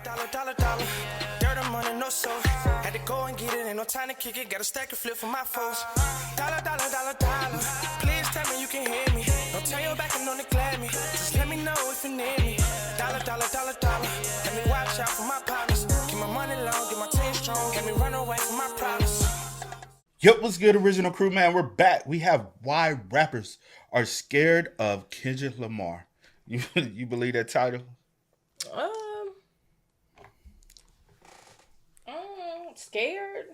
Dollar. Dirt on money, no soul. Had to go and get it, ain't no time to kick it. Got a stack and flip for my foes. Dollar. Please tell me you can hear me. Don't turn your back and don't neglect me. Just let me know if you need me. Dollar. Let me watch out for my partners. Keep my money long, get my team strong. Let me run away from my problems. Yep, what's good, original crew, man? We're back. We have why rappers are scared of Kendrick Lamar. You believe that title? Scared.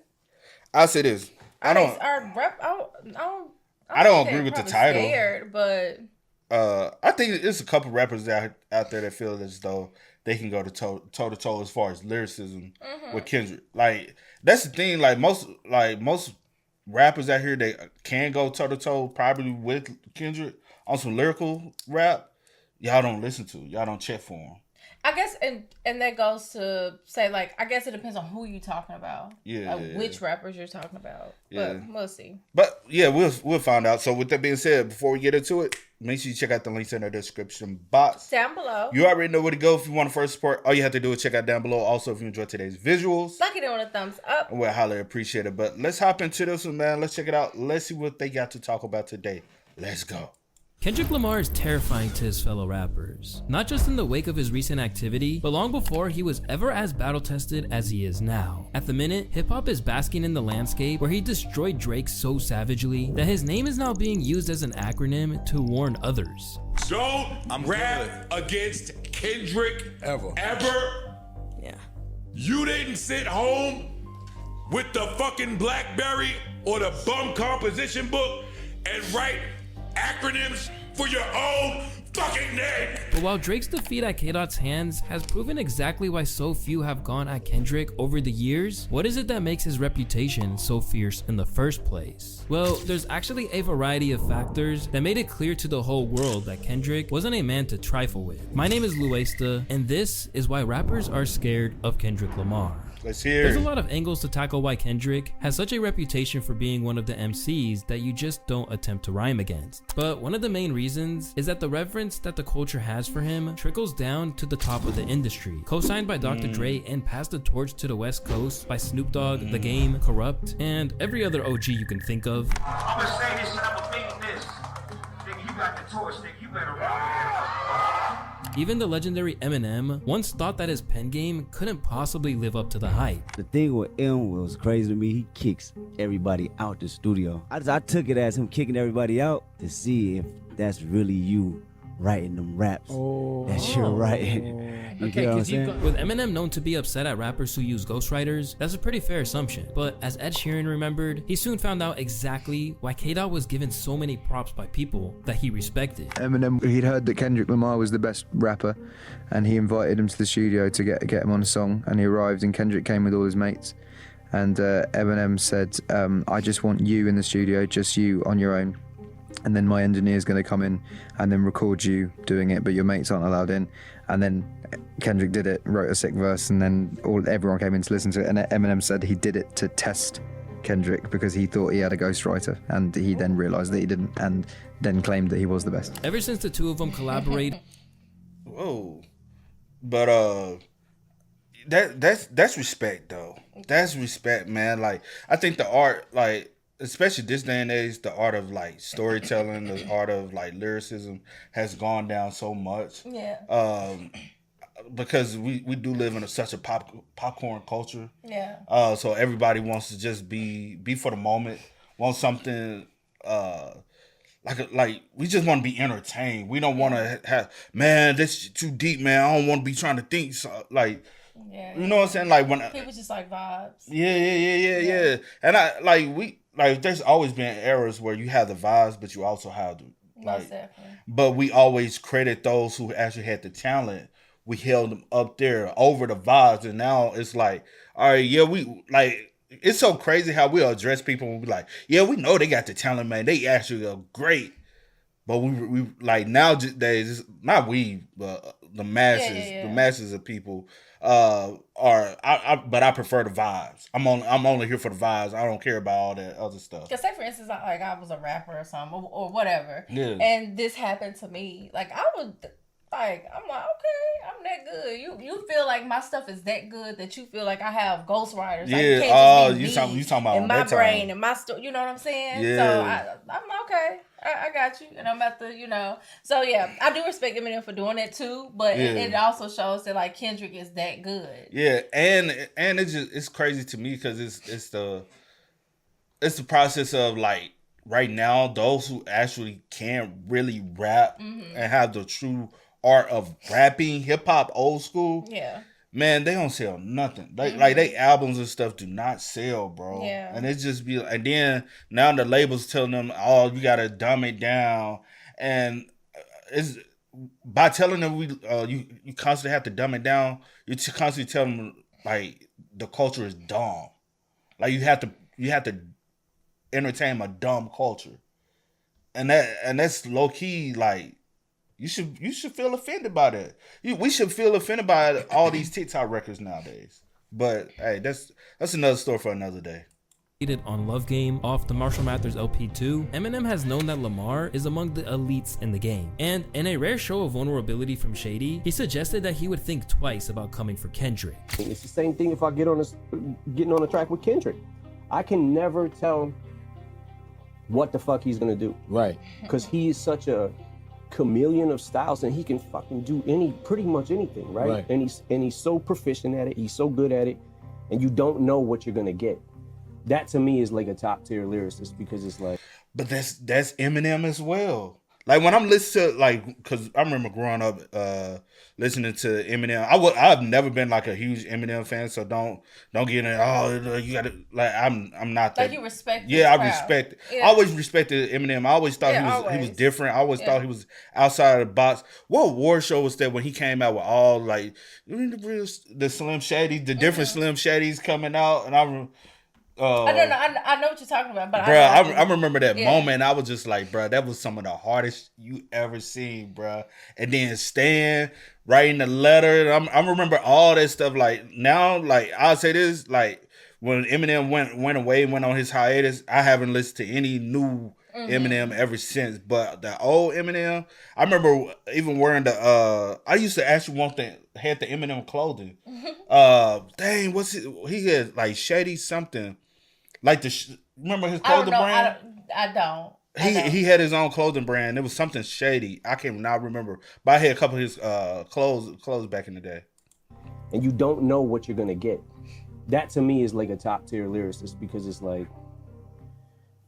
I'll say this. I don't agree with the title. Scared, but I think it's a couple rappers out there that feel as though they can go to toe to toe as far as lyricism with Kendrick. Like that's the thing. Like most rappers out here, they can go toe to toe probably with Kendrick on some lyrical rap. Y'all don't listen to. Y'all don't check for him. I guess, and that goes to say, like, I guess it depends on who you're talking about. Yeah. Which rappers you're talking about. Yeah. But we'll see. But yeah, we'll find out. So with that being said, before we get into it, make sure you check out the links in the description box. Down below. You already know where to go if you want to first support. All you have to do is check out down below. Also, if you enjoyed today's visuals, like it on a thumbs up. We'll highly appreciate it. But let's hop into this one, man. Let's check it out. Let's see what they got to talk about today. Let's go. Kendrick Lamar is terrifying to his fellow rappers, not just in the wake of his recent activity, but long before he was ever as battle-tested as he is now. At the minute, hip-hop is basking in the landscape where he destroyed Drake so savagely that his name is now being used as an acronym to warn others. Don't rap against Kendrick ever. Yeah. You didn't sit home with the fucking BlackBerry or the bum composition book and write acronyms for your own fucking name. But while Drake's defeat at K-Dot's hands has proven exactly why so few have gone at Kendrick over the years, what is it that makes his reputation so fierce in the first place? Well, there's actually a variety of factors that made it clear to the whole world that Kendrick wasn't a man to trifle with. My name is Luesta, and this is why rappers are scared of Kendrick Lamar. Let's hear. There's a lot of angles to tackle why Kendrick has such a reputation for being one of the MCs that you just don't attempt to rhyme against. But one of the main reasons is that the reverence that the culture has for him trickles down to the top of the industry. Co-signed by Dr. Dre and passed the torch to the West Coast by Snoop Dogg, The Game, Corrupt, and every other OG you can think of. I'm gonna say this and I'm gonna mean this. Nigga, you got the torch, nigga. You better run. Even the legendary Eminem once thought that his pen game couldn't possibly live up to the hype. The thing with M was crazy to me. He kicks everybody out the studio. I took it as him kicking everybody out to see if that's really you writing them raps that you're writing. You get what I'm saying? With Eminem known to be upset at rappers who use ghostwriters, that's a pretty fair assumption. But as Ed Sheeran remembered, he soon found out exactly why K-Dot was given so many props by people that he respected. Eminem, he'd heard that Kendrick Lamar was the best rapper, and he invited him to the studio to get him on a song, and he arrived, and Kendrick came with all his mates. And Eminem said, I just want you in the studio, just you on your own. And then my engineer's going to come in and then record you doing it, but your mates aren't allowed in. And then Kendrick did it, wrote a sick verse, and then everyone came in to listen to it. And Eminem said he did it to test Kendrick because he thought he had a ghostwriter, and he then realized that he didn't, and then claimed that he was the best. Ever since the two of them collaborated. Whoa. But that's respect though. That's respect, man. Like I think the art, like especially this day and age, the art of like storytelling, the art of like lyricism has gone down so much. Yeah. Because we do live in such a popcorn culture. Yeah. So everybody wants to just be for the moment, want something like we just want to be entertained. We don't want to have, man, this too deep, man. I don't want to be trying to think like. Yeah, you know what I'm saying? Like when people just like vibes. Yeah. And there's always been eras where you have the vibes, but you also have the but we always credit those who actually had the talent. We held them up there over the vibes, and now it's like, all right, yeah, we like. It's so crazy how we address people and be like, yeah, we know they got the talent, man. They actually are great, but we like nowadays, not we, but the masses, the masses of people. But I prefer the vibes. I'm only here for the vibes. I don't care about all that other stuff. Cause say for instance, like I was a rapper or something or whatever, yeah. and this happened to me. Like I would Like, I'm like, okay, I'm that good. You feel like my stuff is that good that you feel like I have ghostwriters. Yeah, like, you can't just be you talking about in my that brain time. and my story. You know what I'm saying? Yeah. So I'm okay. I got you, and I'm about to, So yeah, I do respect Eminem for doing that too, but it also shows that like Kendrick is that good. Yeah, and it's crazy to me because it's the process of like right now those who actually can really rap and have the true art of rapping hip hop old school. Yeah. Man, they don't sell nothing. Like they albums and stuff do not sell, bro. Yeah. And it's just and then now the labels telling them, oh, you gotta dumb it down, and it's by telling them you constantly have to dumb it down. You constantly tell them like the culture is dumb. Like you have to entertain a dumb culture, and that's low key like. You should feel offended by that. We should feel offended by all these TikTok records nowadays. But hey, that's another story for another day. On Love Game off the Marshall Mathers LP2, Eminem has known that Lamar is among the elites in the game. And in a rare show of vulnerability from Shady, he suggested that he would think twice about coming for Kendrick. It's the same thing if I getting on the track with Kendrick. I can never tell what the fuck he's gonna do. Right. Because he is such a chameleon of styles and he can fucking do pretty much anything, right? And he's so proficient at it, he's so good at it, and you don't know what you're gonna get. That to me is like a top tier lyricist because it's like. But that's Eminem as well. Like when I'm listening to because I remember growing up listening to Eminem. I've never been like a huge Eminem fan, so don't get in. You gotta I'm not that. Like you respect. Yeah, I respect. Yeah. I always respected Eminem. I always thought he was different. I always thought he was outside of the box. What award show was that when he came out with all like the Slim Shady, the different Slim Shadys coming out, and I don't know. I know what you're talking about, but I remember that moment. I was just like, bro, that was some of the hardest you ever seen, bro. And then Stan writing the letter. I remember all that stuff. Like now, like I'll say this, like when Eminem went away and went on his hiatus, I haven't listened to any new Eminem ever since. But the old Eminem, I remember even wearing the. I used to actually had the Eminem clothing. Dang, what's it? He had like Shady something. Like remember his clothing brand? I don't. He had his own clothing brand. It was something Shady. I cannot remember, but I had a couple of his clothes back in the day. And you don't know what you're gonna get. That to me is like a top tier lyricist because it's like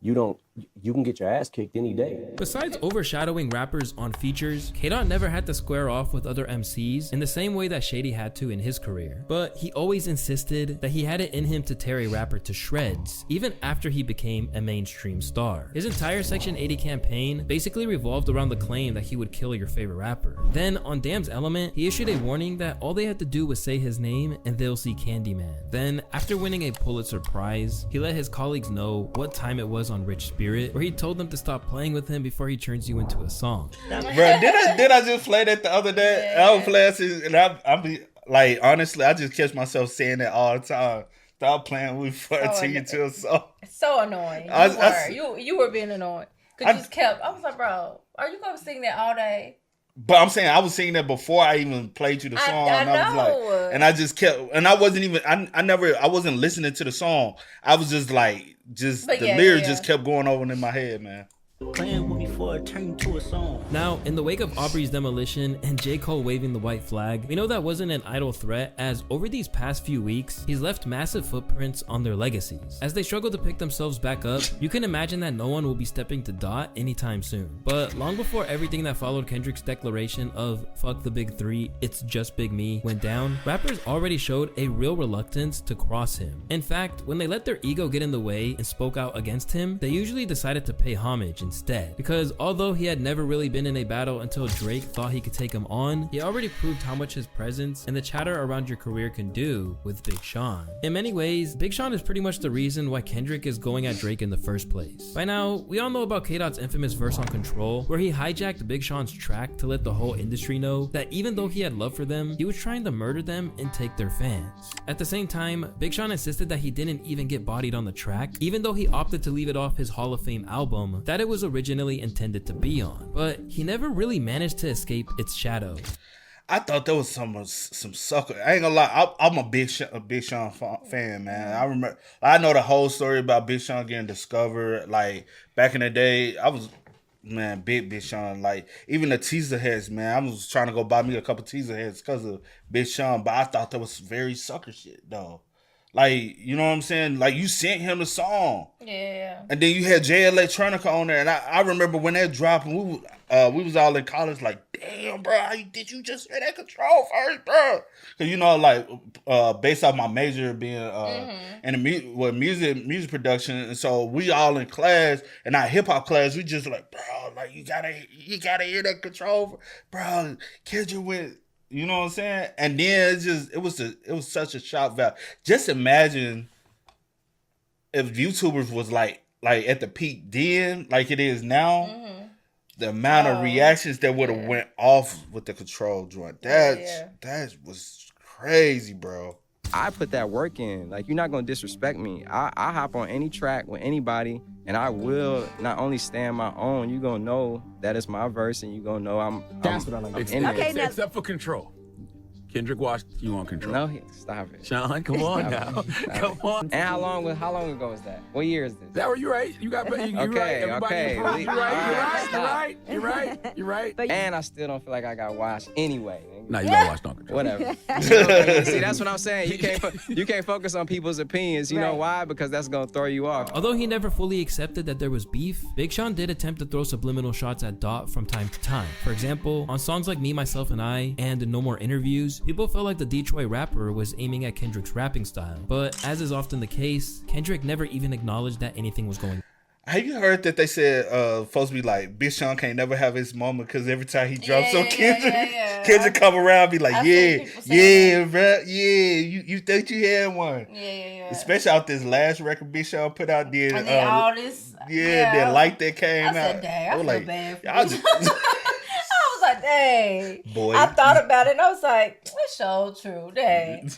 you can get your ass kicked any day. Besides overshadowing rappers on features, K-Dot never had to square off with other MCs in the same way that Shady had to in his career. But he always insisted that he had it in him to tear a rapper to shreds, even after he became a mainstream star. His entire Section 80 campaign basically revolved around the claim that he would kill your favorite rapper. Then, on Damn's Element, he issued a warning that all they had to do was say his name and they'll see Candyman. Then, after winning a Pulitzer Prize, he let his colleagues know what time it was on Rich Spirit, where he told them to stop playing with him before he turns you into a song. Bro, did I just play that the other day? Yeah. I would play it, and I be like, honestly, I just catch myself saying that all the time. Stop playing with turn you to a song. It's so annoying. You were being annoying because you just kept. I was like, bro, are you gonna sing that all day? But I'm saying I was singing that before I even played you the song. I know. I was like, and I just kept, and I wasn't even, I wasn't listening to the song. I was just like, the lyrics just kept going over in my head, man. Playing with me before it turned to a song. Now, in the wake of Aubrey's demolition and J. Cole waving the white flag, we know that wasn't an idle threat, as over these past few weeks, he's left massive footprints on their legacies. As they struggle to pick themselves back up, you can imagine that no one will be stepping to Dot anytime soon. But long before everything that followed Kendrick's declaration of "fuck the big three, it's just Big Me" went down, rappers already showed a real reluctance to cross him. In fact, when they let their ego get in the way and spoke out against him, they usually decided to pay homage instead. Because although he had never really been in a battle until Drake thought he could take him on, he already proved how much his presence and the chatter around your career can do with Big Sean. In many ways, Big Sean is pretty much the reason why Kendrick is going at Drake in the first place. By now, we all know about K-Dot's infamous verse on Control, where he hijacked Big Sean's track to let the whole industry know that even though he had love for them, he was trying to murder them and take their fans. At the same time, Big Sean insisted that he didn't even get bodied on the track, even though he opted to leave it off his Hall of Fame album, that it was was originally intended to be on, but he never really managed to escape its shadow. I thought there was some sucker. I ain't gonna lie. I'm a Big Sean fan, man. I know the whole story about Big Sean getting discovered. Like back in the day, I was big Sean. Like even the teaser heads, man. I was trying to go buy me a couple teaser heads because of Big Sean, but I thought that was very sucker shit, though. Like, you know what I'm saying? Like, you sent him the song. Yeah. And then you had Jay Electronica on there. And I remember when that dropped, and we was all in college like, damn, bro, did you just hear that Control first, bro? Because, you know, like, based off my major being in the music production. And so we all in class, in our hip-hop class, we just like, bro, like, you gotta hear that Control. Bro, Kendrick went... You know what I'm saying? And then it was such a shock value. Just imagine if YouTubers was like at the peak then, like it is now, the amount of reactions that would have went off with the Control joint. That was crazy, bro. I put that work in. Like, you're not gonna disrespect me. I hop on any track with anybody, and I will not only stand my own. You gonna know that it's my verse, and you gonna know That's what I like. Except for Control. Kendrick watched you on Control. No, stop it. Sean, come on now. Come on. And how long ago was that? What year is this? That were you right? You got you okay, right. Okay. You're right. And I still don't feel like I got washed anyway. Nah, you got washed on Control. Whatever. See, that's what I'm saying. You can't focus on people's opinions. You know why? Because that's gonna throw you off. Although he never fully accepted that there was beef, Big Sean did attempt to throw subliminal shots at Dot from time to time. For example, on songs like Me, Myself, and I and No More Interviews, people felt like the Detroit rapper was aiming at Kendrick's rapping style. But as is often the case, Kendrick never even acknowledged that anything was going on. Have you heard that they said supposed to be like Big Sean can't never have his moment because every time he drops on Kendrick, Kendrick come around and be like, bro, you think you had one? Yeah. Especially out this last record Big Sean put out there. And then all this. That light that came out. I said, dang, I feel like, bad for you. I was like, dang. Boy. I thought about it and I was like, it's so true, dang.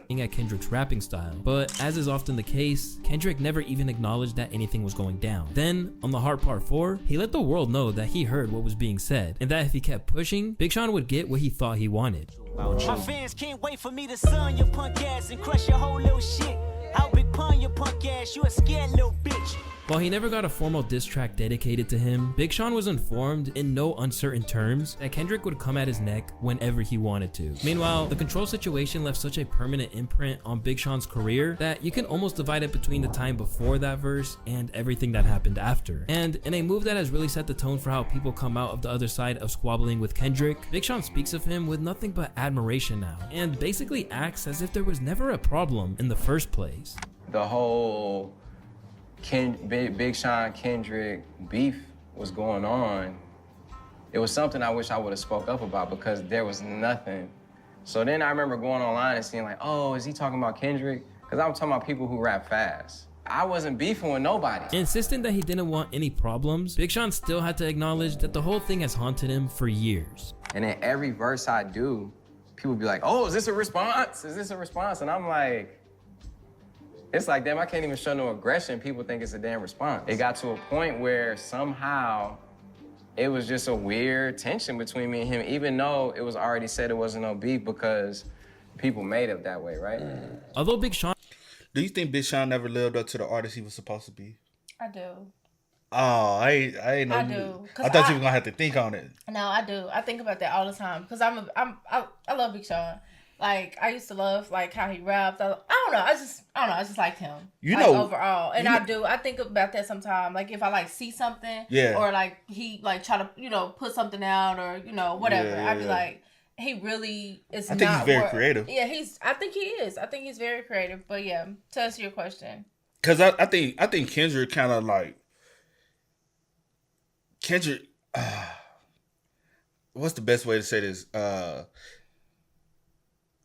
At Kendrick's rapping style, but as is often the case, Kendrick never even acknowledged that anything was going down. Then, on The Heart Part 4, he let the world know that he heard what was being said, and that if he kept pushing, Big Sean would get what he thought he wanted. My fans can't wait for me to sun your punk ass and crush your whole little shit. How big pun your punk ass, you a scared little bitch. While he never got a formal diss track dedicated to him, Big Sean was informed in no uncertain terms that Kendrick would come at his neck whenever he wanted to. Meanwhile, the Control situation left such a permanent imprint on Big Sean's career that you can almost divide it between the time before that verse and everything that happened after. And in a move that has really set the tone for how people come out of the other side of squabbling with Kendrick, Big Sean speaks of him with nothing but admiration now, and basically acts as if there was never a problem in the first place. The whole Big Sean Kendrick beef was going on. It was something I wish I would have spoke up about because there was nothing. So then I remember going online and seeing like, oh, is he talking about Kendrick? Because I'm talking about people who rap fast. I wasn't beefing with nobody. Insisting that he didn't want any problems, Big Sean still had to acknowledge that the whole thing has haunted him for years. And in every verse I do, people be like, oh, is this a response? Is this a response? And I'm like, it's like, damn, I can't even show no aggression. People think it's a damn response. It got to a point where somehow it was just a weird tension between me and him, even though it was already said it wasn't no beef because people made it that way, right? Although Big Sean... Do you think Big Sean never lived up to the artist he was supposed to be? I do. Oh, I ain't know. I do. I thought you were gonna have to think on it. No, I do. I think about that all the time because I love Big Sean. Like, I used to love, like, how he rapped. I don't know. I just liked him. You like, know. Overall. And I do. I think about that sometimes. Like, if I, like, see something. Yeah. Or, like, he, like, try to, you know, put something out or, you know, whatever. I'd be like, he really is I think he's very creative. Yeah, I think he is. I think he's very creative. But, yeah, to answer your question. Because I think Kendrick kind of, like, what's the best way to say this?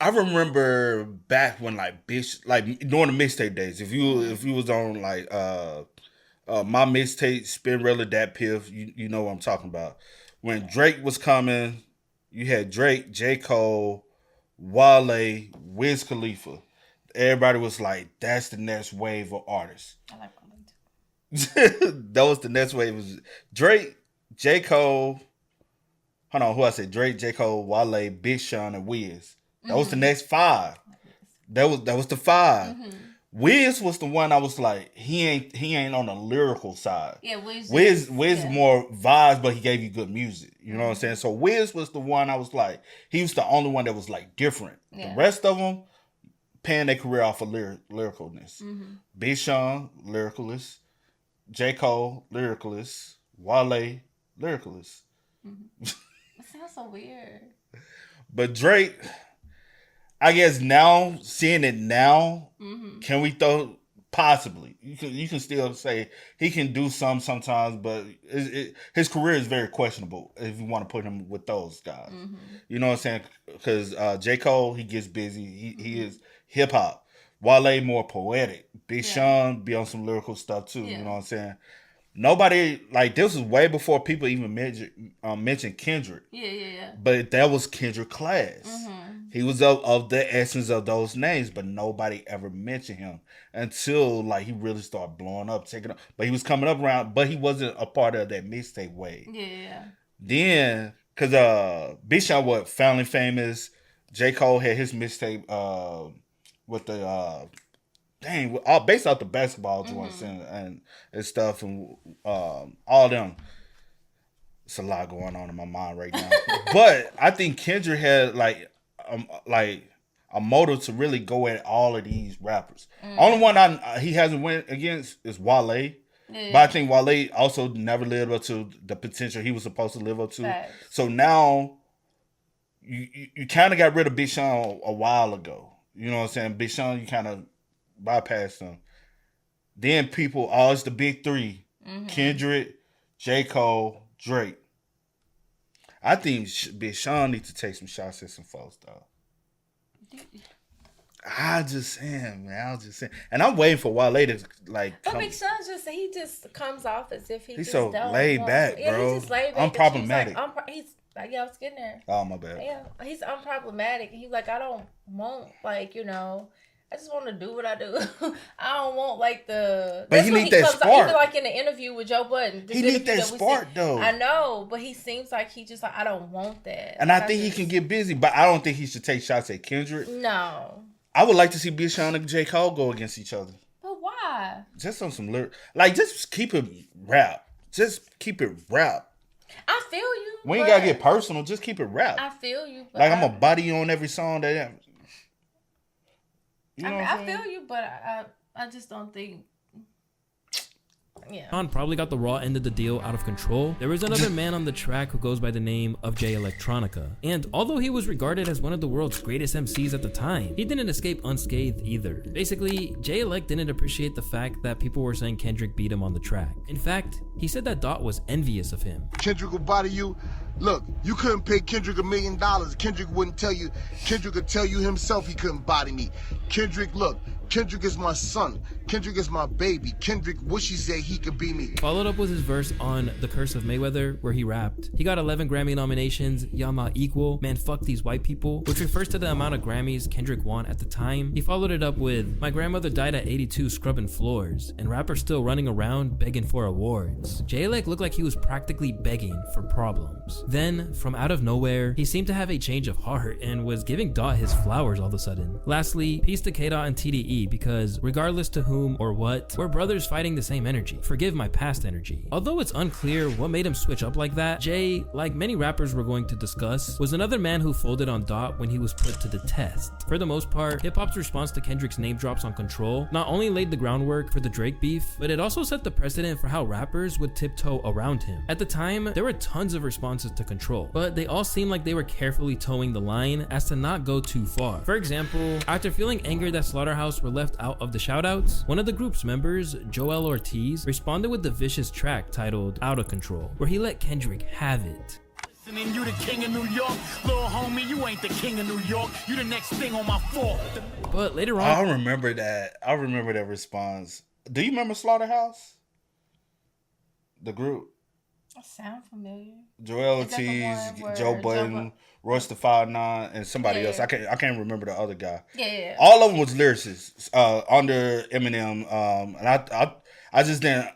I remember back when like during the mixtape days, if you was on like my mixtape Spinrilla Dat Piff, you know what I'm talking about. When Drake was coming, you had Drake, J. Cole, Wale, Wiz Khalifa. Everybody was like, that's the next wave of artists. I like Wale too. That was the next wave. It was Drake, J. Cole. Hold on, who I said? Drake, J. Cole, Wale, Big Sean, and Wiz. That was the next 5. That was the 5. Wiz was the one I was like, he ain't on the lyrical side. Yeah, Wiz more vibes, but he gave you good music. You know what I'm saying? So Wiz was the one I was like, he was the only one that was like different. Yeah. The rest of them paying their career off of lyricalness. Big Sean, lyricalist. J. Cole, lyricalist. Wale, lyricalist. It sounds so weird. But Drake, I guess now, seeing it now, can we throw possibly? You can still say he can do sometimes, but his career is very questionable if you want to put him with those guys. You know what I'm saying? Because J. Cole, he gets busy. He is hip hop. Wale more poetic. Big Sean be on some lyrical stuff too. You know what I'm saying? Nobody, like, this was way before people even mentioned Kendrick. Yeah. But that was Kendrick class. He was of the essence of those names, but nobody ever mentioned him until, like, he really started blowing up, taking up. But he was coming up around, but he wasn't a part of that mixtape wave. Yeah. Then, because Big Sean Family Famous, J. Cole had his mixtape with the... based off the basketball joints and stuff and all them. It's a lot going on in my mind right now. But I think Kendrick had like a motive to really go at all of these rappers. Only one he hasn't went against is Wale. Yeah. But I think Wale also never lived up to the potential he was supposed to live up to. Right. So now you kind of got rid of Big Sean a while ago. You know what I'm saying? Big Sean, you kind of bypass them. Then people, it's the big 3. Kendrick, J. Cole, Drake. I think Big Sean needs to take some shots at some folks, though. I just saying, man. And I'm waiting for Wale to, like, But Big Sean he just comes off as if he's so laid back, bro. Yeah, he's just laid back. Unproblematic. He's like, I was getting there. Oh, my bad. Yeah, he's unproblematic. He's like, I don't want, like, I just want to do what I do. I don't want like the. But he need that spark. Even like in the interview with Joe Budden. He need that spark though. I know, but he seems like he just like I don't want that. And I think he can get busy, but I don't think he should take shots at Kendrick. No. I would like to see Big Sean and J. Cole go against each other. But why? Just on some just keep it rap. Just keep it rap. I feel you. We ain't gotta get personal. Just keep it rap. I feel you. Like I'm a body you on every song that. You know I feel you, but I just don't think. Yeah. Sean probably got the raw end of the deal out of control. There was another man on the track who goes by the name of Jay Electronica. And although he was regarded as one of the world's greatest MCs at the time, he didn't escape unscathed either. Basically, Jay Elect didn't appreciate the fact that people were saying Kendrick beat him on the track. In fact, he said that Dot was envious of him. Kendrick will body you. Look, you couldn't pay Kendrick $1 million. Kendrick wouldn't tell you. Kendrick could tell you himself he couldn't body me. Kendrick, look, Kendrick is my son. Kendrick is my baby. Kendrick wish he said he could be me. Followed up with his verse on The Curse of Mayweather, where he rapped, he got 11 Grammy nominations, y'all not equal, man fuck these white people, which refers to the amount of Grammys Kendrick won at the time. He followed it up with, my grandmother died at 82 scrubbing floors, and rappers still running around begging for awards. J-Leg looked like he was practically begging for problems. Then, from out of nowhere, he seemed to have a change of heart and was giving Dot his flowers all of a sudden. Lastly, peace to K-Dot and TDE, because regardless to whom or what, we're brothers fighting the same energy. Forgive my past energy. Although it's unclear what made him switch up like that, Jay, like many rappers we're going to discuss, was another man who folded on Dot when he was put to the test. For the most part, hip-hop's response to Kendrick's name drops on Control not only laid the groundwork for the Drake beef, but it also set the precedent for how rappers would tiptoe around him. At the time, there were tons of responses to Control, but they all seemed like they were carefully towing the line as to not go too far. For example, after feeling angered that Slaughterhouse were left out of the shoutouts, one of the group's members, Joel Ortiz, responded with the vicious track titled Out of Control, where he let Kendrick have it. You the king of New York, little homie, you ain't the king of New York, you the next thing on my fork. But later on, I remember that response. Do you remember Slaughterhouse? The group? That sound familiar. Joel Ortiz, Joe Budden, Royce the 5'9", and somebody else. I can't remember the other guy. Yeah. All of them was lyricists under Eminem. And I just didn't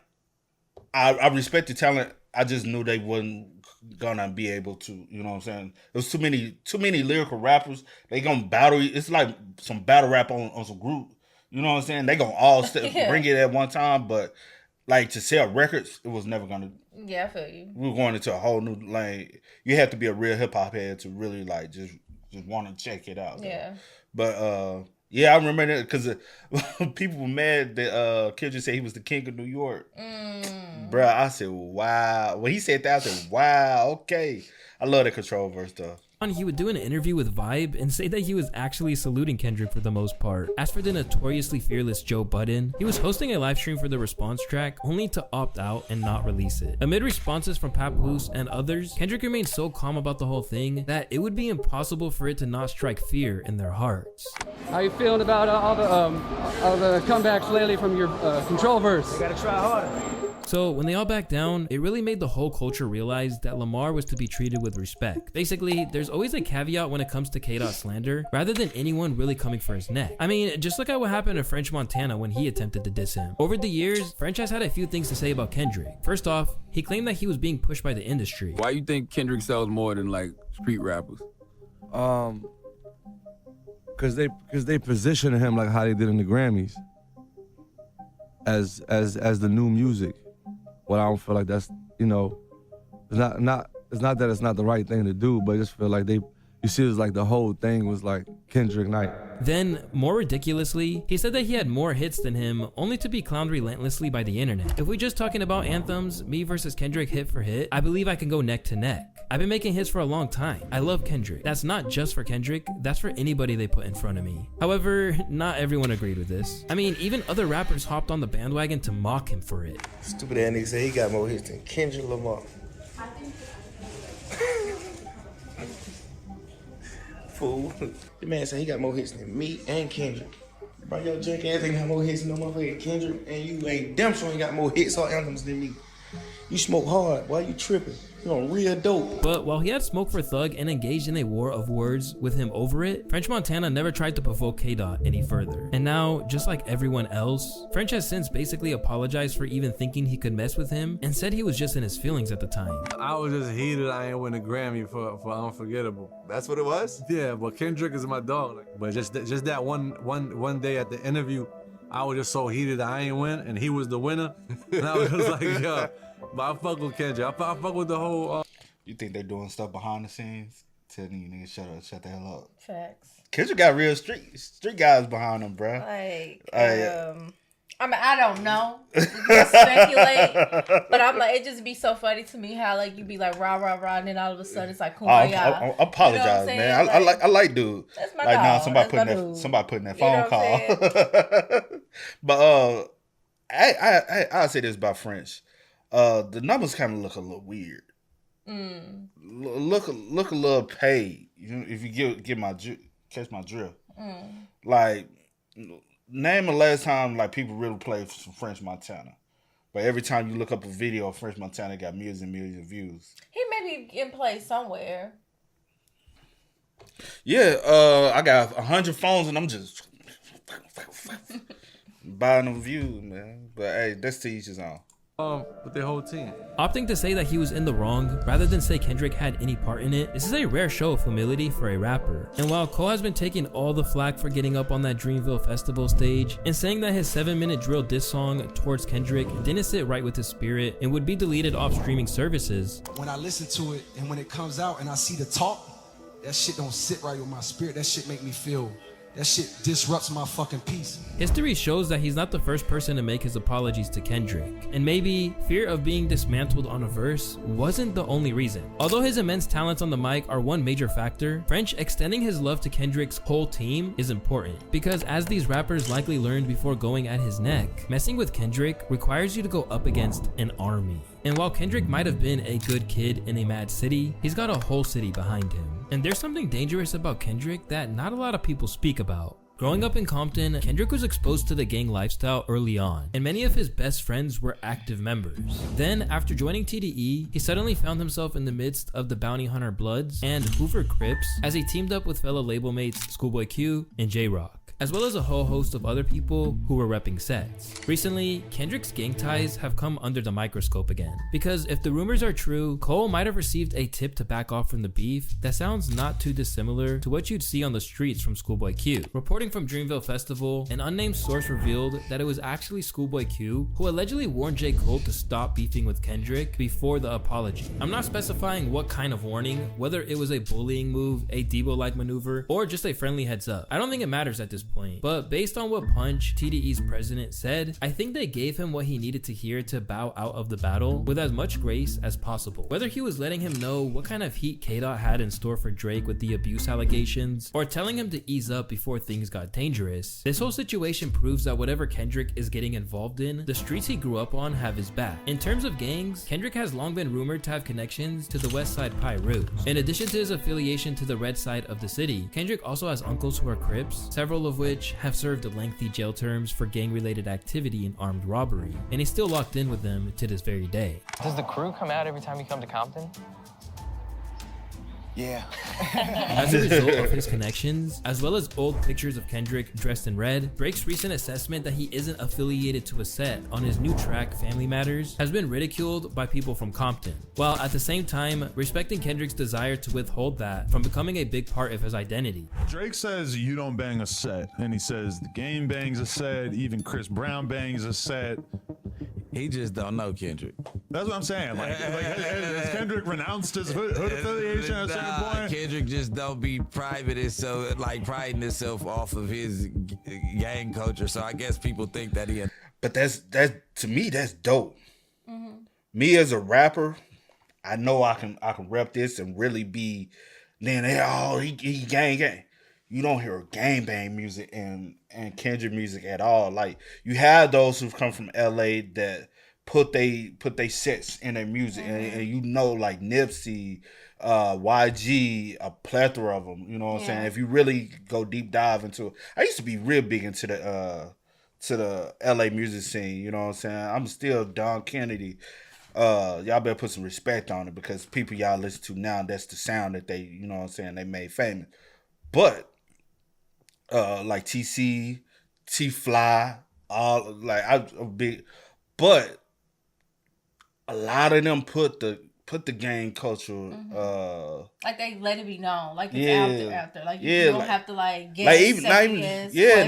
I respect the talent. I just knew they wasn't gonna be able to, you know what I'm saying? There was too many lyrical rappers. They gonna battle. It's like some battle rap on some group. You know what I'm saying? They gonna all bring it at one time, but like to sell records, it was never gonna. Yeah, I feel you. We were going into a whole new lane. You have to be a real hip hop head to really like just want to check it out. Yeah. But yeah, I remember that because people were mad that Kendrick said he was the king of New York. Bruh, I said, wow. When he said that, I said, wow, okay. I love the Control verse stuff. He would do an interview with Vibe and say that he was actually saluting Kendrick for the most part. As for the notoriously fearless Joe Budden, he was hosting a live stream for the response track only to opt out and not release it. Amid responses from Papoose and others, Kendrick remained so calm about the whole thing that it would be impossible for it to not strike fear in their hearts. How you feeling about all the comebacks lately from your Control verse? You gotta try harder. So when they all backed down, it really made the whole culture realize that Lamar was to be treated with respect. Basically, there's always a caveat when it comes to K-Dot slander, rather than anyone really coming for his neck. I mean, just look at what happened to French Montana when he attempted to diss him. Over the years, French has had a few things to say about Kendrick. First off, he claimed that he was being pushed by the industry. Why you think Kendrick sells more than like street rappers? Cause they position him like how they did in the Grammys as the new music. Well, I don't feel like that's, you know, it's not that it's not the right thing to do, but I just feel like you see, it was like the whole thing was like Kendrick night. Then, more ridiculously, he said that he had more hits than him, only to be clowned relentlessly by the internet. If we're just talking about anthems, me versus Kendrick hit for hit, I believe I can go neck to neck. I've been making hits for a long time. I love Kendrick. That's not just for Kendrick, that's for anybody they put in front of me. However, not everyone agreed with this. I mean, even other rappers hopped on the bandwagon to mock him for it. Stupid ass nigga said he got more hits than Kendrick Lamar. Fool. The man said he got more hits than me and Kendrick. Bro, your junk ass ain't got more hits than no motherfucking Kendrick, and you ain't damn sure ain't got more hits or anthems than me. You smoke hard, why you tripping? You on real dope. But while he had smoke for Thug and engaged in a war of words with him over it, French Montana never tried to provoke K-Dot any further. And now, just like everyone else, French has since basically apologized for even thinking he could mess with him and said he was just in his feelings at the time. I was just heated I ain't win a Grammy for Unforgettable. That's what it was? Yeah, but Kendrick is my dog. But just that one day at the interview, I was just so heated that I ain't win, and he was the winner. And I was just like, yo, but I fuck with Kendrick. I fuck with the whole... You think they doing stuff behind the scenes? Telling you niggas shut the hell up. Facts. Kendrick got real street guys behind him, bro. I mean, I don't know. Just speculate. But I'm like, it just be so funny to me how like you be like rah rah rah, and then all of a sudden it's like kumbaya. I apologize, you know man. Like, I like dude. That's my like dog. now somebody That's putting that phone call. But I'll say this about French. The numbers kind of look a little weird. Look a little paid. If you catch my drill. Like, name the last time like people really played some French Montana. But every time you look up a video of French Montana, it got millions and millions of views. He may be in play somewhere. Yeah, I got 100 phones and I'm just buying them views, man. But hey, that's to each his own. With their whole team. Opting to say that he was in the wrong, rather than say Kendrick had any part in it, this is a rare show of humility for a rapper. And while Cole has been taking all the flack for getting up on that Dreamville festival stage and saying that his 7-minute drill diss song towards Kendrick didn't sit right with his spirit and would be deleted off streaming services. When I listen to it and when it comes out and I see the talk, that shit don't sit right with my spirit. That shit make me feel... That shit disrupts my fucking peace. History shows that he's not the first person to make his apologies to Kendrick. And maybe fear of being dismantled on a verse wasn't the only reason. Although his immense talents on the mic are one major factor, French extending his love to Kendrick's whole team is important. Because as these rappers likely learned before going at his neck, messing with Kendrick requires you to go up against an army. And while Kendrick might have been a good kid in a mad city, he's got a whole city behind him. And there's something dangerous about Kendrick that not a lot of people speak about. Growing up in Compton, Kendrick was exposed to the gang lifestyle early on, and many of his best friends were active members. Then, after joining TDE, he suddenly found himself in the midst of the Bounty Hunter Bloods and Hoover Crips as he teamed up with fellow label mates Schoolboy Q and J-Rock. as well as a whole host of other people who were repping sets. Recently, Kendrick's gang ties have come under the microscope again, because if the rumors are true, Cole might have received a tip to back off from the beef that sounds not too dissimilar to what you'd see on the streets from Schoolboy Q. Reporting from Dreamville Festival, an unnamed source revealed that it was actually Schoolboy Q who allegedly warned J. Cole to stop beefing with Kendrick before the apology. I'm not specifying what kind of warning, whether it was a bullying move, a Debo-like maneuver, or just a friendly heads up. I don't think it matters at this point, but based on what Punch, TDE's president, said, I think they gave him what he needed to hear to bow out of the battle with as much grace as possible. Whether he was letting him know what kind of heat K-Dot had in store for Drake with the abuse allegations, or telling him to ease up before things got dangerous, this whole situation proves that whatever Kendrick is getting involved in, the streets he grew up on have his back. In terms of gangs, Kendrick has long been rumored to have connections to the West Side Pirates. In addition to his affiliation to the red side of the city, Kendrick also has uncles who are Crips, several of which have served lengthy jail terms for gang-related activity and armed robbery, and he's still locked in with them to this very day. Does the crew come out every time you come to Compton? Yeah. As a result of his connections, as well as old pictures of Kendrick dressed in red, Drake's recent assessment that he isn't affiliated to a set on his new track Family Matters has been ridiculed by people from Compton, while at the same time respecting Kendrick's desire to withhold that from becoming a big part of his identity. Drake says you don't bang a set, and he says the game bangs a set, even Chris Brown bangs a set. He just don't know Kendrick. That's what I'm saying. Like has Kendrick renounced his hood affiliation at a certain point? Kendrick just don't be private, so like priding himself off of his gang culture. So I guess people think that he. But that's to me that's dope. Mm-hmm. Me as a rapper, I know I can rep this and really be. Then he gang. You don't hear gang bang music and Kendrick music at all. Like you have those who've come from LA that put they sets in their music, and you know, like Nipsey, YG, a plethora of them. You know what I'm saying? If you really go deep dive into it, I used to be real big into the LA music scene. You know what I'm saying? I'm still Don Kennedy. Y'all better put some respect on it, because people y'all listen to now, that's the sound that they, you know what I'm saying, they made famous. But like TC, T-Fly, all like I'm big, but a lot of them put the gang culture, like they let it be known, like it's after, like you don't have to like get like even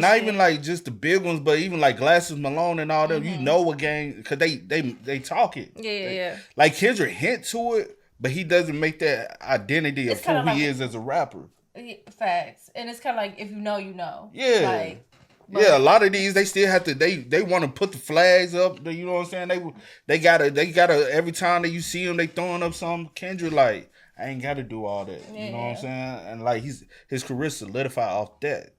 not even like just the big ones, but even like Glasses Malone and all them, you know what gang, because they talk it, like Kendrick hint to it, but he doesn't make that identity of who he is as a rapper. Facts. And it's kind of like, if you know, you know. Yeah. A lot of these, they still have to, they want to put the flags up, you know what I'm saying? They gotta, every time that you see them, they throwing up some Kendrick, like, I ain't gotta do all that. You know what I'm saying? And like, his career solidified off that.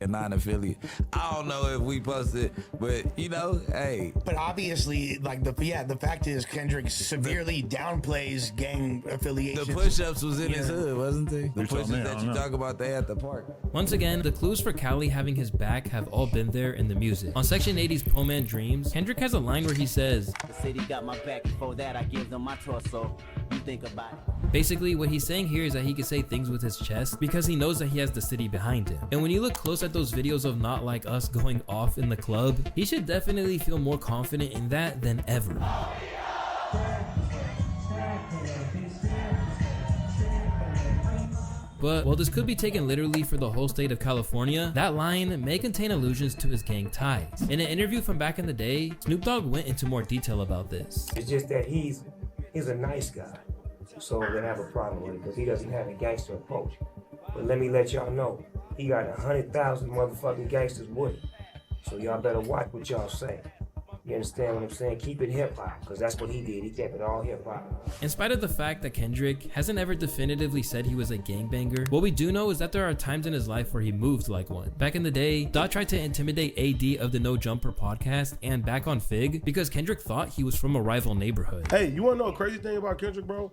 A non-affiliate. I don't know if we posted, but you know, hey. But obviously, like the fact is Kendrick severely downplays gang affiliations. The push-ups was in his hood, wasn't they? The push-ups that you talk about, they at the park. Once again, the clues for Cali having his back have all been there in the music. On Section 80's Poor Man Dreams, Kendrick has a line where he says, "The city got my back, before that I give them my torso. You think about it." Basically, what he's saying here is that he can say things with his chest because he knows that he has the city behind him. And when you look close at those videos of Not Like Us going off in the club, he should definitely feel more confident in that than ever. But while this could be taken literally for the whole state of California, that line may contain allusions to his gang ties. In an interview from back in the day, Snoop Dogg went into more detail about this. It's just that he's a nice guy, so they have a problem with it because he doesn't have a gangster approach. But let me let y'all know, he got 100,000 motherfucking gangsters with him. So y'all better watch what y'all say. You understand what I'm saying? Keep it hip-hop, because that's what he did. He kept it all hip-hop. In spite of the fact that Kendrick hasn't ever definitively said he was a gangbanger, what we do know is that there are times in his life where he moved like one. Back in the day, Dot tried to intimidate AD of the No Jumper podcast and Back on Fig because Kendrick thought he was from a rival neighborhood. Hey, you want to know a crazy thing about Kendrick, bro?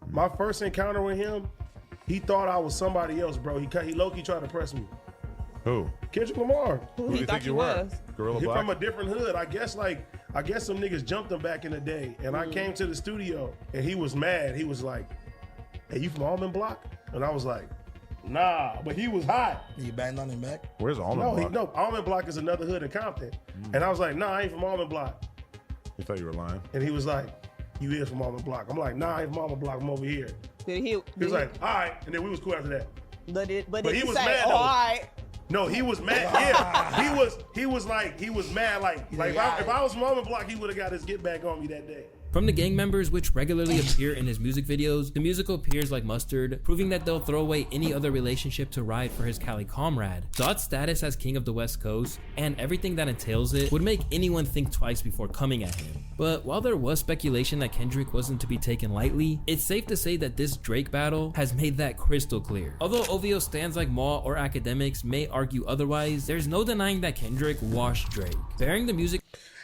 My first encounter with him, he thought I was somebody else, bro. He low-key tried to press me. Who? Kendrick Lamar. Who do you think you were? Gorilla He Black? from a different hood. I guess some niggas jumped him back in the day. And I came to the studio and he was mad. He was like, "Hey, you from Almond Block?" And I was like, Nah, but he was hot. He banged on him back? Where's Almond Block? Almond Block is another hood in Compton. And I was like, nah, I ain't from Almond Block. You thought you were lying? And he was like, you is from Almond Block. I'm like, nah, I ain't from Almond Block, I'm over here. He was like, all right, and then we was cool after that. But he was say, mad oh, though. all right. No, he was mad. Yeah, he was mad. Like if I was from Almond Block, he would have got his get back on me that day. From the gang members which regularly appear in his music videos, the musical appears like mustard, proving that they'll throw away any other relationship to ride for his Cali comrade. Dot's status as king of the West Coast, and everything that entails it, would make anyone think twice before coming at him. But while there was speculation that Kendrick wasn't to be taken lightly, it's safe to say that this Drake battle has made that crystal clear. Although OVO stands like Maul or academics may argue otherwise, there's no denying that Kendrick washed Drake. Bearing the music...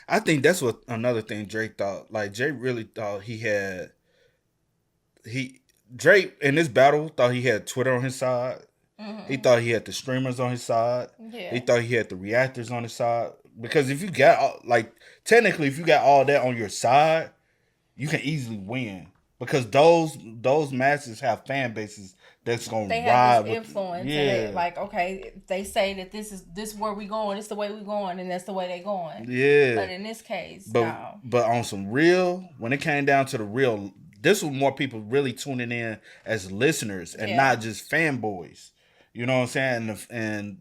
I think that's what another thing Drake thought. Like Drake really thought Drake in this battle thought he had Twitter on his side. Mm-hmm. He thought he had the streamers on his side. Yeah. He thought he had the reactors on his side. Because if you got technically if you got all that on your side, you can easily win. Because those masses have fan bases that's gonna they ride have this with influence. Yeah. And like, okay, they say that this where we going, it's the way we going, and that's the way they going. Yeah. But in this case, but on some real, when it came down to the real, this was more people really tuning in as listeners and not just fanboys. You know what I'm saying? And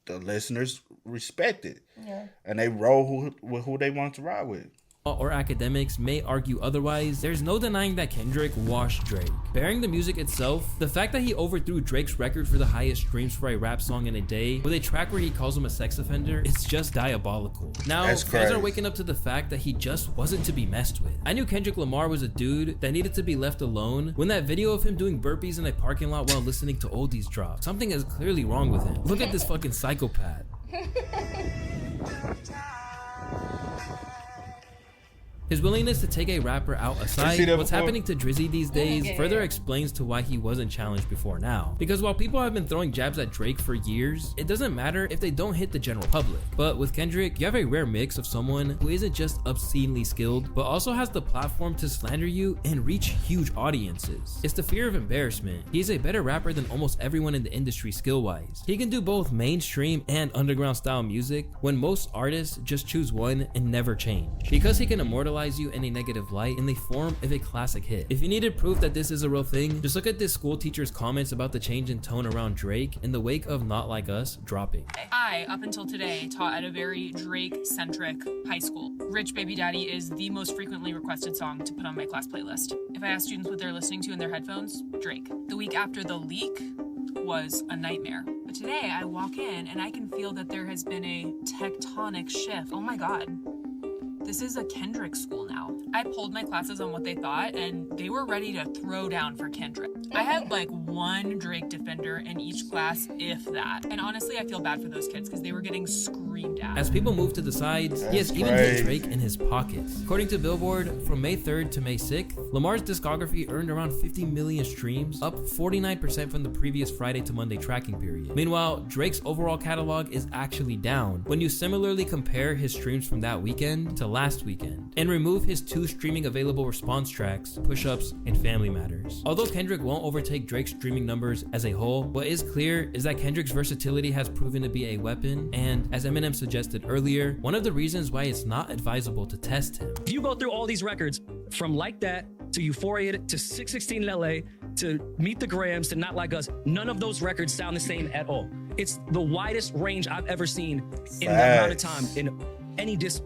the listeners respect it. Yeah. And they roll with who they want to ride with. Or academics may argue otherwise, there's no denying that Kendrick washed Drake. Bearing the music itself, the fact that he overthrew Drake's record for the highest streams for a rap song in a day with a track where he calls him a sex offender, it's just diabolical. Now, fans are waking up to the fact that he just wasn't to be messed with. I knew Kendrick Lamar was a dude that needed to be left alone when that video of him doing burpees in a parking lot while listening to oldies dropped. Something is clearly wrong with him. Look at this fucking psychopath. His willingness to take a rapper out aside, what's happening to Drizzy these days further explains to why he wasn't challenged before now. Because while people have been throwing jabs at Drake for years, it doesn't matter if they don't hit the general public. But with Kendrick, you have a rare mix of someone who isn't just obscenely skilled, but also has the platform to slander you and reach huge audiences. It's the fear of embarrassment. He's a better rapper than almost everyone in the industry skill-wise. He can do both mainstream and underground style music when most artists just choose one and never change. Because he can immortalize you in a negative light in the form of a classic hit. If you needed proof that this is a real thing, just look at this school teacher's comments about the change in tone around Drake in the wake of Not Like Us dropping. I, up until today, taught at a very Drake-centric high school. Rich Baby Daddy is the most frequently requested song to put on my class playlist. If I ask students what they're listening to in their headphones, Drake. The week after the leak was a nightmare. But today I walk in and I can feel that there has been a tectonic shift. Oh my God. This is a Kendrick school now. I polled my classes on what they thought, and they were ready to throw down for Kendrick. I had like one Drake defender in each class, if that. And honestly, I feel bad for those kids because they were getting screamed at. As people move to the sides, he has even hit Drake in his pockets. According to Billboard, from May 3rd to May 6th, Lamar's discography earned around 50 million streams, up 49% from the previous Friday to Monday tracking period. Meanwhile, Drake's overall catalog is actually down when you similarly compare his streams from that weekend to last weekend, and remove his 2 streaming available response tracks, Push-Ups and Family Matters. Although Kendrick won't overtake Drake's streaming numbers as a whole, what is clear is that Kendrick's versatility has proven to be a weapon, and as Eminem suggested earlier, one of the reasons why it's not advisable to test him. If you go through all these records, from Like That to Euphoria to 616 in LA to Meet the Grams to Not Like Us, none of those records sound the same at all. It's the widest range I've ever seen in that amount of time in any diss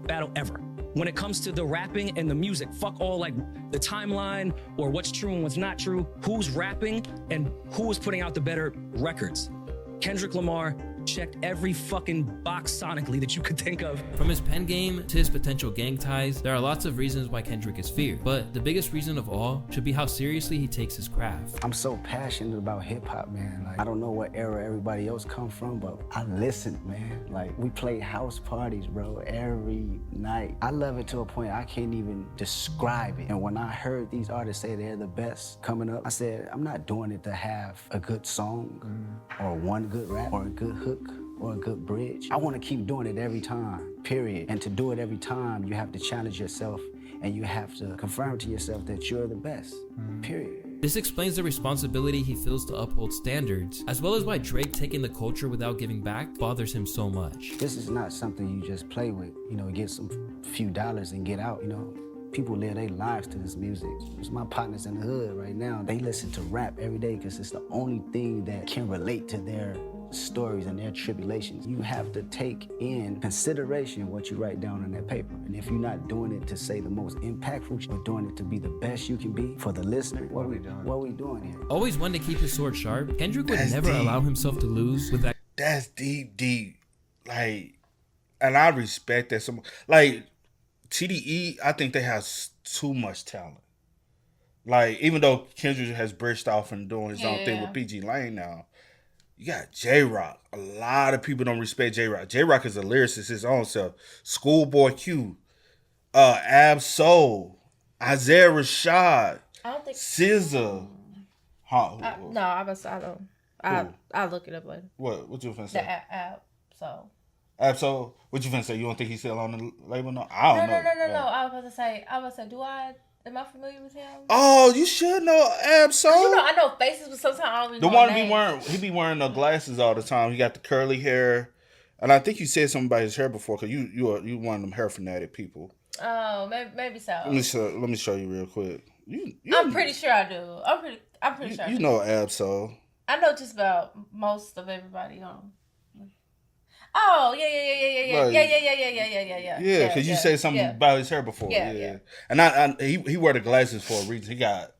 battle ever. When it comes to the rapping and the music, fuck all like the timeline or what's true and what's not true, who's rapping and who is putting out the better records. Kendrick Lamar checked every fucking box sonically that you could think of. From his pen game to his potential gang ties, there are lots of reasons why Kendrick is feared, but the biggest reason of all should be how seriously he takes his craft. I'm so passionate about hip-hop, man. Like, I don't know what era everybody else come from, but I listened, man. Like, we played house parties, bro, every night. I love it to a point I can't even describe it. And when I heard these artists say they're the best coming up, I said, I'm not doing it to have a good song or one good rap or a good hook or a good bridge. I want to keep doing it every time, period. And to do it every time, you have to challenge yourself and you have to confirm to yourself that you're the best, period. This explains the responsibility he feels to uphold standards, as well as why Drake taking the culture without giving back bothers him so much. This is not something you just play with, get some few dollars and get out, People live their lives to this music. It's my partners in the hood right now. They listen to rap every day because it's the only thing that can relate to their stories and their tribulations. You have to take in consideration what you write down on that paper. And if you're not doing it to say the most impactful, but doing it to be the best you can be for the listener, what are we doing? What are we doing here? Always one to keep his sword sharp, Kendrick would never allow himself to lose with that. That's deep. Like, and I respect that. Like, TDE, I think they have too much talent. Like, even though Kendrick has branched off and doing his own thing with PG Lane now, you got J-Rock. A lot of people don't respect J-Rock. J-Rock is a lyricist his own self. Schoolboy Q, Ab Soul, Isaiah Rashad, I don't think SZA. No, I don't. I'll look it up later. What you finna say? The Ab Soul. Ab Soul? What you finna say? You don't think he's still on the label? No, I don't know. No. I was about to say, am I familiar with him? Oh, you should know Ab Soul. I know faces, but sometimes I don't really know names. He be wearing the glasses all the time. He got the curly hair, and I think you said something about his hair before, because you one of them hair fanatic people. Oh, maybe so. Let me show you real quick. I'm pretty sure I do. I'm pretty sure. You know Ab Soul. I know just about most of everybody on. Oh, yeah. Yeah, because you said something about his hair before. Yeah. And he wear the glasses for a reason. He got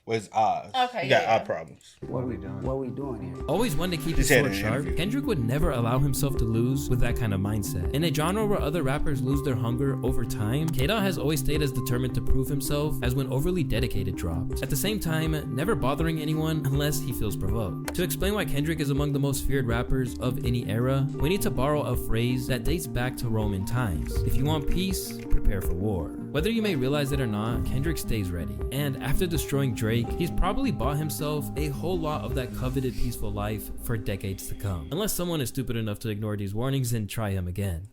his eyes. Okay, he got eye problems. What are we doing? What are we doing here? Always one to keep his sword sharp, Kendrick would never allow himself to lose with that kind of mindset. In a genre where other rappers lose their hunger over time, K-Dot has always stayed as determined to prove himself as when Overly Dedicated dropped. At the same time, never bothering anyone unless he feels provoked. To explain why Kendrick is among the most feared rappers of any era, we need to borrow a phrase that dates back to Roman times. If you want peace, prepare for war. Whether you may realize it or not, Kendrick stays ready. And after destroying Drake, he's probably bought himself a whole lot of that coveted peaceful life for decades to come. Unless someone is stupid enough to ignore these warnings and try him again.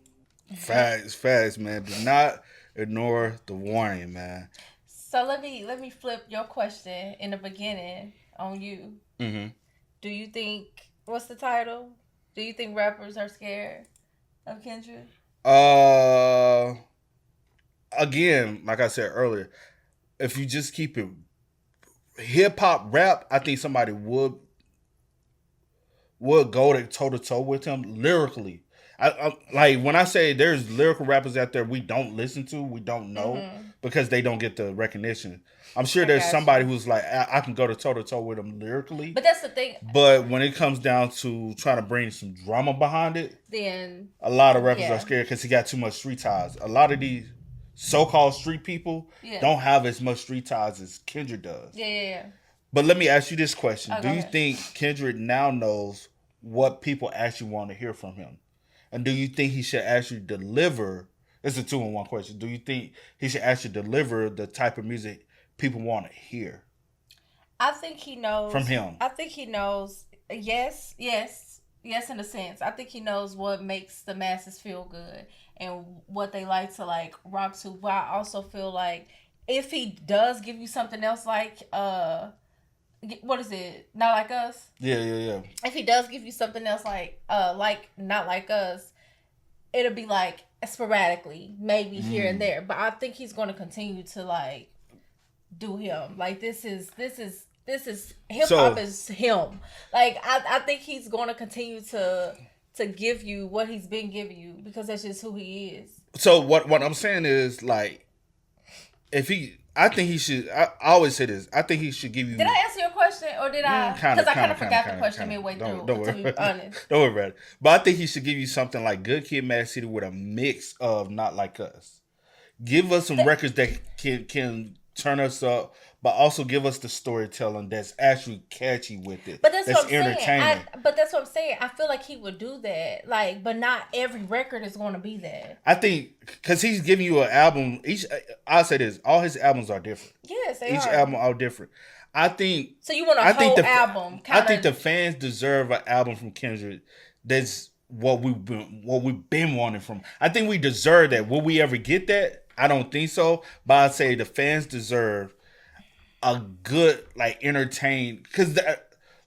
Facts, man. Do not ignore the warning, man. So let me flip your question in the beginning on you. Mm-hmm. Do you think, what's the title? Do you think rappers are scared of Kendrick? Again, like I said earlier, if you just keep it hip hop rap, I think somebody would go toe to toe with him lyrically. I like when I say there's lyrical rappers out there we don't listen to, we don't know because they don't get the recognition. I'm sure there's somebody who's like, I can go toe to toe with them lyrically. But that's the thing. But when it comes down to trying to bring some drama behind it, then a lot of rappers are scared because he got too much street ties. A lot of these so-called street people don't have as much street ties as Kendrick does. Yeah. But let me ask you this question. Do you ahead. think Kendrick now knows what people actually want to hear from him? And do you think he should actually deliver? It's a 2-in-1 question. Do you think he should actually deliver the type of music people want to hear? I think he knows. From him. I think he knows. Yes, in a sense. I think he knows what makes the masses feel good and what they like to like rock to. But I also feel like if he does give you something else like what is it? Not Like Us? Yeah. If he does give you something else like Not Like Us, it'll be like sporadically, maybe here and there. But I think he's going to continue to like do him. Like this is hip hop is him. Like I think he's going to continue to give you what he's been giving you because that's just who he is. So what I'm saying is like I think he should. I always say this. I think he should give you. Did I answer your question or did I? Because I kind of forgot the question midway through. Don't worry. To be honest. Don't worry about it. But I think he should give you something like Good Kid, Mad City with a mix of Not Like Us. Give us some records that can turn us up, but also give us the storytelling that's actually catchy with it. But that's what I'm entertaining. saying. But that's what I'm saying. I feel like he would do that. Like, but not every record is going to be that. I think because he's giving you an album. I'll say this: all his albums are different. Yes, they Each are. album are different. I think. So you want a whole album? I think the fans deserve an album from Kendrick. That's what we've been wanting from. I think we deserve that. Will we ever get that? I don't think so. But I'd say the fans deserve a good like entertain. Because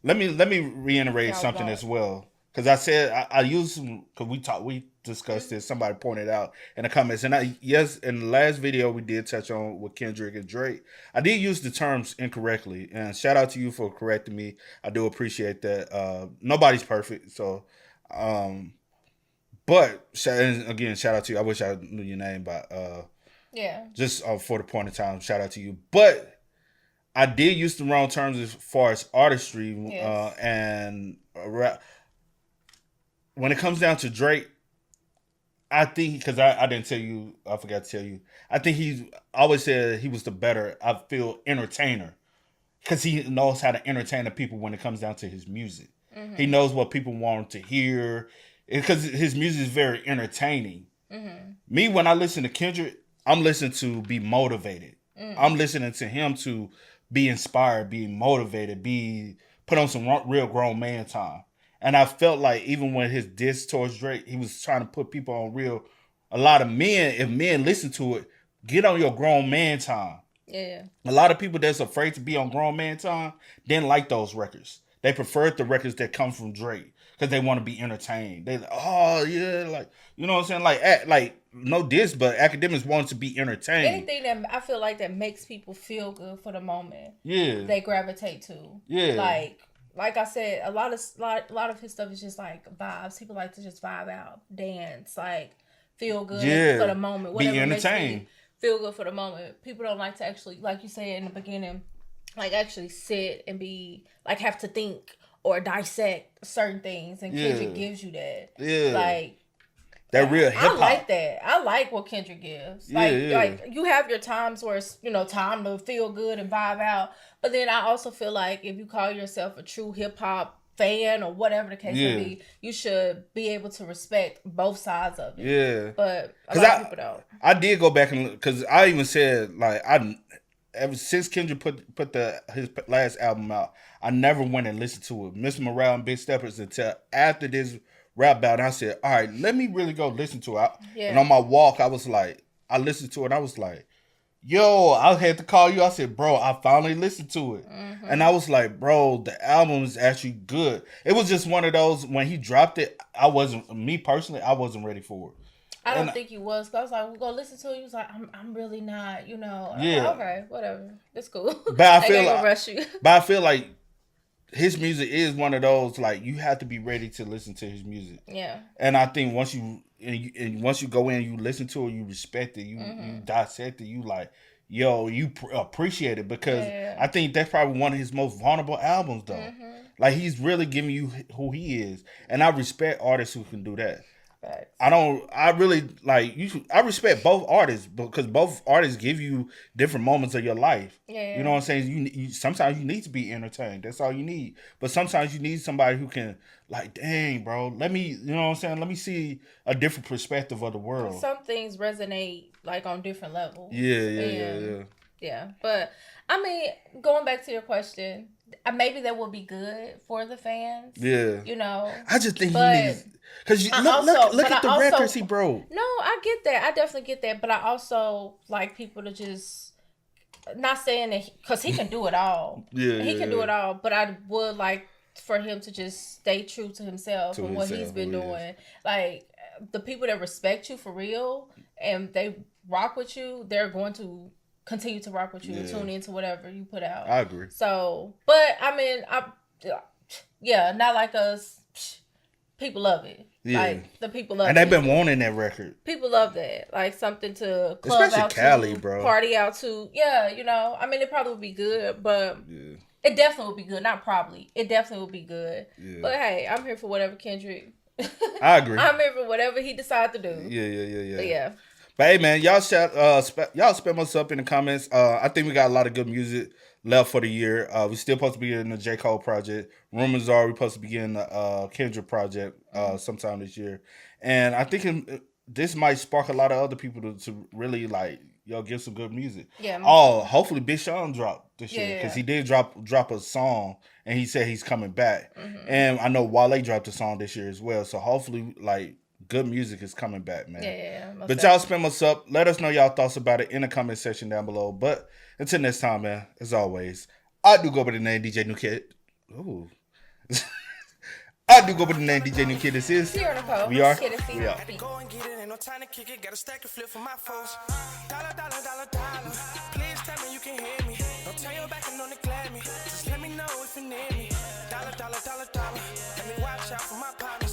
let me reiterate something as well. Because I said I used some, because we discussed this. Somebody pointed out in the comments, and in the last video we did touch on with Kendrick and Drake. I did use the terms incorrectly, and shout out to you for correcting me. I do appreciate that. Nobody's perfect, so. But again, shout out to you. I wish I knew your name, but just for the point of time, shout out to you. But I did use the wrong terms as far as artistry and rap. When it comes down to Drake, I think, because I didn't tell you, I forgot to tell you, I think he's always said he was the better, I feel, entertainer. Because he knows how to entertain the people when it comes down to his music. Mm-hmm. He knows what people want to hear. Because his music is very entertaining. Mm-hmm. Me, when I listen to Kendrick, I'm listening to be motivated. Mm-hmm. I'm listening to him to be inspired, be motivated, be put on some real grown man time. And I felt like even when his diss towards Drake, he was trying to put people on a lot of men, if men listen to it, get on your grown man time. Yeah. A lot of people that's afraid to be on grown man time didn't like those records. They preferred the records that come from Drake because they want to be entertained. They like, oh yeah, like, you know what I'm saying? Like no diss, but academics want to be entertained. Anything that I feel like that makes people feel good for the moment. Yeah. They gravitate to. Yeah. Like I said, a lot of his stuff is just like vibes. People like to just vibe out, dance, like feel good for the moment. Whatever be entertained. Makes feel good for the moment. People don't like to actually, like you said in the beginning, like actually sit and be like have to think or dissect certain things. And Kendrick gives you that. Yeah. Like that real hip hop. I like that. I like what Kendrick gives. Like you have your times where it's, time to feel good and vibe out. But then I also feel like if you call yourself a true hip hop fan or whatever the case may be, you should be able to respect both sides of it. Yeah. But a lot of people don't. I did go back and look, because I even said, like, ever since Kendrick put his last album out, I never went and listened to it. Mr. Morale and Big Steppers until after this rap battle. I said, all right, let me really go listen to it. And on my walk, I listened to it and I was like, yo, I had to call you. I said, bro, I finally listened to it. Mm-hmm. And I was like, bro, the album is actually good. It was just one of those, when he dropped it, I wasn't ready for it. I don't think he was. Cause I was like, we'll go listen to it. He was like, I'm really not, Yeah. Like, okay, whatever. It's cool. But I feel like his music is one of those, like, you have to be ready to listen to his music. Yeah. And I think once you go in, you listen to it, you respect it, you dissect it, you like, yo, you appreciate it, because I think that's probably one of his most vulnerable albums, though. Mm-hmm. Like, he's really giving you who he is, and I respect artists who can do that. I respect both artists, because both artists give you different moments of your life. Yeah. You know what I'm saying? You sometimes you need to be entertained. That's all you need. But sometimes you need somebody who can, like, dang, bro, let me see a different perspective of the world. Some things resonate like on different levels. Yeah. But I mean, going back to your question, maybe that will be good for the fans. Yeah. I just think he needs, because look at the records he broke. No, I get that. I definitely get that. But I also like people to just, not saying that, because he can do it all. He can do it all. But I would like for him to just stay true to himself and what he's been doing. Like, the people that respect you for real and they rock with you, they're going to continue to rock with you and tune into whatever you put out. I agree. So, but I mean, not like us. People love it. Yeah. Like, the people love it. And they've been wanting that record. People love that. Like, something to club especially out Cali, to, bro. Party out to. Yeah, I mean, it probably would be good, but it definitely would be good. Not probably. It definitely would be good. Yeah. But hey, I'm here for whatever Kendrick. I agree. I'm here for whatever he decides to do. Yeah. But yeah. But hey, man, y'all spam us up in the comments. I think we got a lot of good music left for the year. We still supposed to be in the J. Cole project. Rumors are we supposed to be in the Kendrick project sometime this year. And I think this might spark a lot of other people to really, like, give some good music. Yeah. Hopefully Big Sean dropped this year, because he did drop a song, and he said he's coming back. Mm-hmm. And I know Wale dropped a song this year as well. So hopefully, like, Good music is coming back, man. Yeah. But y'all spin us up. Let us know y'all thoughts about it in the comment section down below. But until next time, man, as always, I do go by the name DJ New Kid. Ooh. I do go by the name DJ New Kid. This is. We are. We are. Go and get it, ain't no time to kick it. Got a stack of flip for my folks. Dollar. Please tell me you can hear me. Don't turn your back and don't neglect me. Just let me know if you need me. Dollar. Let me watch out for my partner.